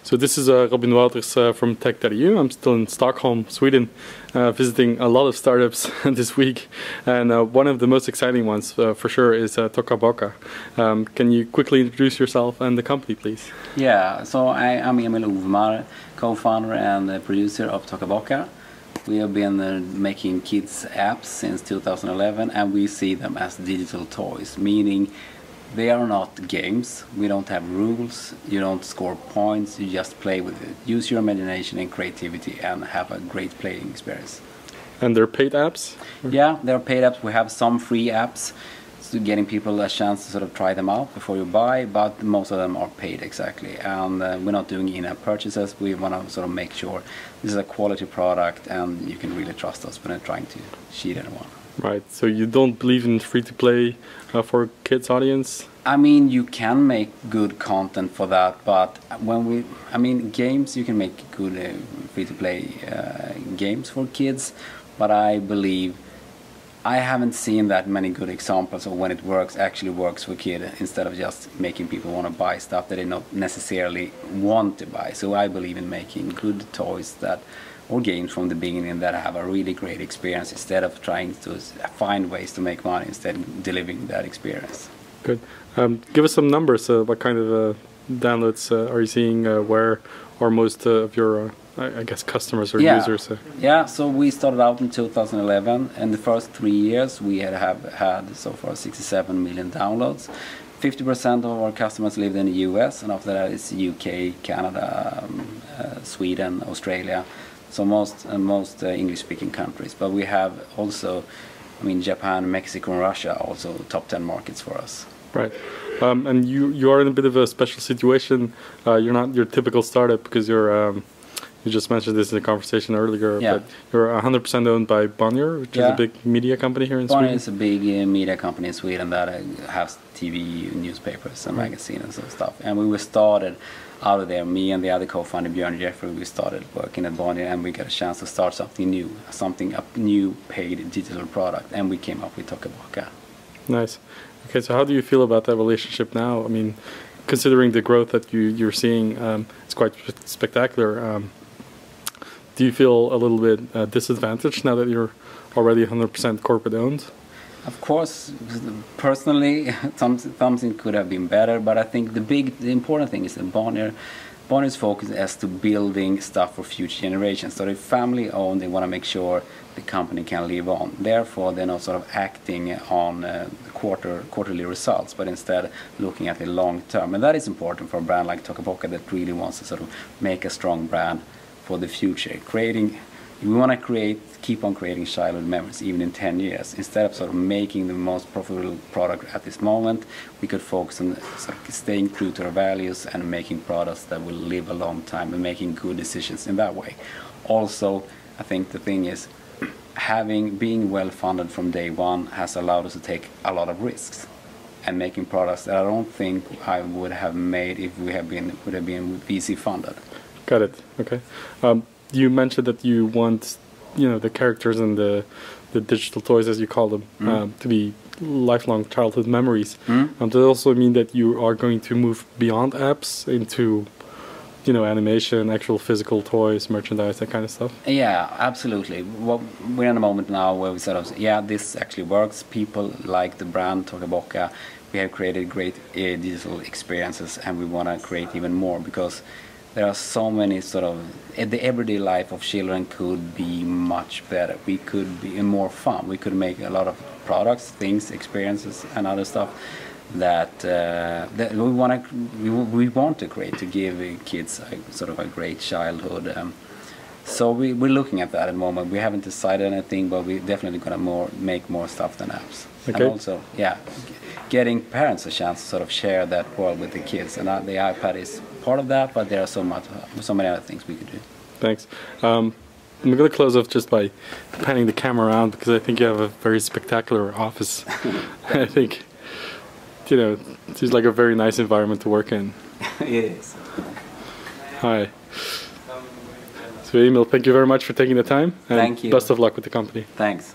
So this is Robin Wouters from Tech.eu. I'm still in Stockholm, Sweden, visiting a lot of startups this week, and one of the most exciting ones for sure is Toca Boca. Can you quickly introduce yourself and the company, please? Yeah, so I'm Emil Ovemar, co-founder and producer of Toca Boca. We have been making kids apps since 2011, and we see them as digital toys, meaning they are not games. We don't have rules, you don't score points, you just play with it. Use your imagination and creativity and have a great playing experience. And they're paid apps? Yeah, they're paid apps. We have some free apps, so getting people a chance to sort of try them out before you buy, but most of them are paid, exactly. And we're not doing in-app purchases. We want to sort of make sure this is a quality product and you can really trust us. We're not trying to cheat anyone. Right, so you don't believe in free-to-play for kids audience? I mean, you can make good content for that, but games, you can make good free-to-play games for kids, but I believe I haven't seen that many good examples of when it actually works for kids, instead of just making people want to buy stuff that they don't necessarily want to buy. So I believe in making good toys or games from the beginning that have a really great experience, instead of trying to find ways to make money, instead of delivering that experience. Good. Give us some numbers. What kind of downloads are you seeing? Where are most of your, I guess, customers or users? Yeah, so we started out in 2011, and the first 3 years we have had so far 67 million downloads. 50% of our customers live in the US, and after that it's UK, Canada, Sweden, Australia. So most English-speaking countries, but we have also, Japan, Mexico, and Russia also top 10 markets for us. Right, and you are in a bit of a special situation. You're not your typical startup because you're. You just mentioned this in the conversation earlier, but you're 100% owned by Bonnier, which is a big media company here in Sweden. Bonnier is a big media company in Sweden that has TV, newspapers, and magazines and stuff. And we were started out of there. Me and the other co-founder, Björn Jeffrey, we started working at Bonnier, and we got a chance to start something new, a new paid digital product, and we came up with Toca Boca. Nice. Okay, so how do you feel about that relationship now? I mean, considering the growth that you're seeing, it's quite spectacular. Do you feel a little bit disadvantaged now that you're already 100% corporate owned? Of course, personally, something could have been better, but I think the important thing is that Bonnier's focus is to building stuff for future generations. So they're family owned, they want to make sure the company can live on. Therefore, they're not sort of acting on quarterly results, but instead looking at the long term. And that is important for a brand like Toca Boca that really wants to sort of make a strong brand for the future. We want to keep on creating childhood memories even in 10 years. Instead of sort of making the most profitable product at this moment, we could focus on sort of staying true to our values and making products that will live a long time and making good decisions in that way. Also, I think the thing is, being well funded from day one has allowed us to take a lot of risks and making products that I don't think I would have made if we would have been VC funded. Got it. Okay. You mentioned that you want, the characters and the digital toys, as you call them, to be lifelong childhood memories. Does it also mean that you are going to move beyond apps into, animation, actual physical toys, merchandise, that kind of stuff? Yeah, absolutely. Well, we're in a moment now where we sort of, this actually works. People like the brand Toca Boca. We have created great digital experiences, and we want to create even more, because there are so many the everyday life of children could be much better. We could be more fun. We could make a lot of products, things, experiences, and other stuff that we want to create to give kids a great childhood. So we're looking at that at the moment. We haven't decided anything, but we're definitely going to make more stuff than apps. Okay. And also, getting parents a chance to sort of share that world with the kids. And the iPad is part of that, but there are so many other things we could do. Thanks. I'm going to close off just by panning the camera around, because I think you have a very spectacular office. I think, it seems like a very nice environment to work in. It is. Hi. So Emil, thank you very much for taking the time. And thank you. Best of luck with the company. Thanks.